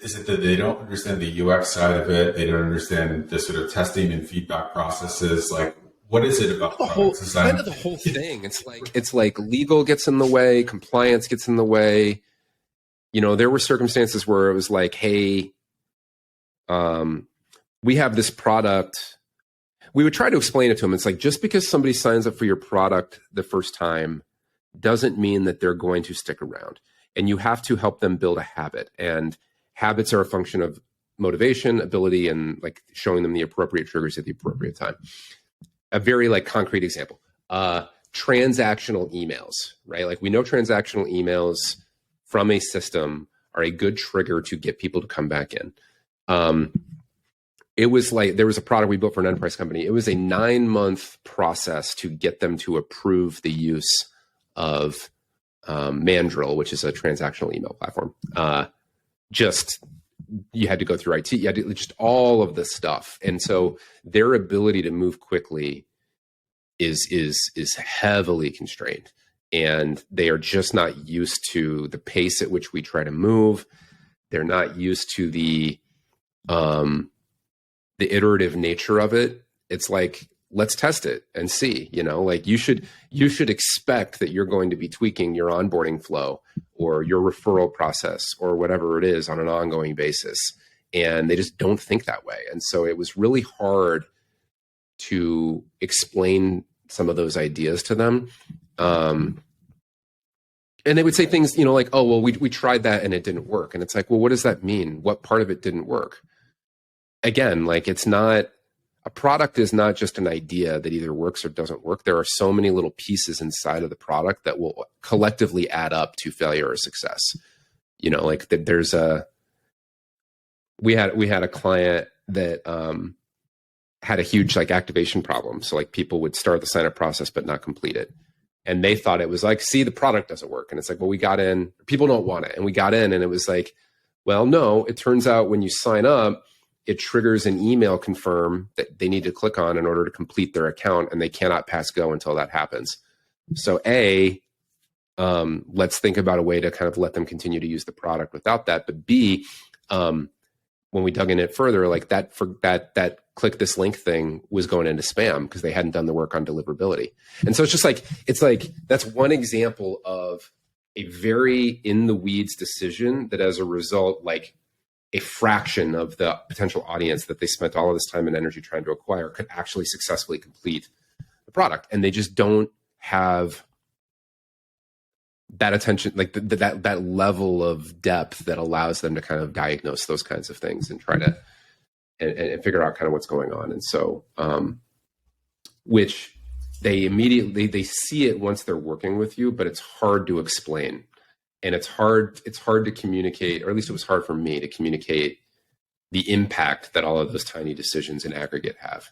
is it that they don't understand the UX side of it? They don't understand the sort of testing and feedback processes. Like, what is it about product design? Kind of the whole thing. It's like legal gets in the way, compliance gets in the way. You know, there were circumstances where it was like, hey, we have this product. We would try to explain it to them. It's like, just because somebody signs up for your product the first time doesn't mean that they're going to stick around. And you have to help them build a habit. And habits are a function of motivation, ability, and like showing them the appropriate triggers at the appropriate time. A very like concrete example, transactional emails, right? Like we know transactional emails from a system are a good trigger to get people to come back in. It was like, there was a product we built for an enterprise company. It was a 9-month process to get them to approve the use of Mandrill, which is a transactional email platform. You had to go through IT, you had to just all of this stuff. And so their ability to move quickly is heavily constrained. And they are just not used to the pace at which we try to move. They're not used to the iterative nature of it. It's like, let's test it and see, you know, like you should expect that you're going to be tweaking your onboarding flow or your referral process or whatever it is on an ongoing basis. And they just don't think that way. And so it was really hard to explain some of those ideas to them. And they would say things, you know, like, oh, well, we tried that and it didn't work. And it's like, well, what does that mean? What part of it didn't work? Again, like it's not, a product is not just an idea that either works or doesn't work. There are so many little pieces inside of the product that will collectively add up to failure or success. You know, like there's we had a client that had a huge like activation problem. So like people would start the sign up process, but not complete it. And they thought it was like, see, the product doesn't work. And it's like, well, we got in, people don't want it. And we got in and it was like, well, no, it turns out when you sign up, it triggers an email confirm that they need to click on in order to complete their account, and they cannot pass go until that happens. So let's think about a way to kind of let them continue to use the product without that. But B, when we dug in it further, like that click this link thing was going into spam because they hadn't done the work on deliverability. And so it's like, that's one example of a very in the weeds decision that as a result, like, a fraction of the potential audience that they spent all of this time and energy trying to acquire could actually successfully complete the product. And they just don't have that attention, like that level of depth that allows them to kind of diagnose those kinds of things and try to and figure out kind of what's going on. And so, which they see it once they're working with you, but it's hard to explain. And it's hard to communicate, or at least it was hard for me to communicate the impact that all of those tiny decisions in aggregate have.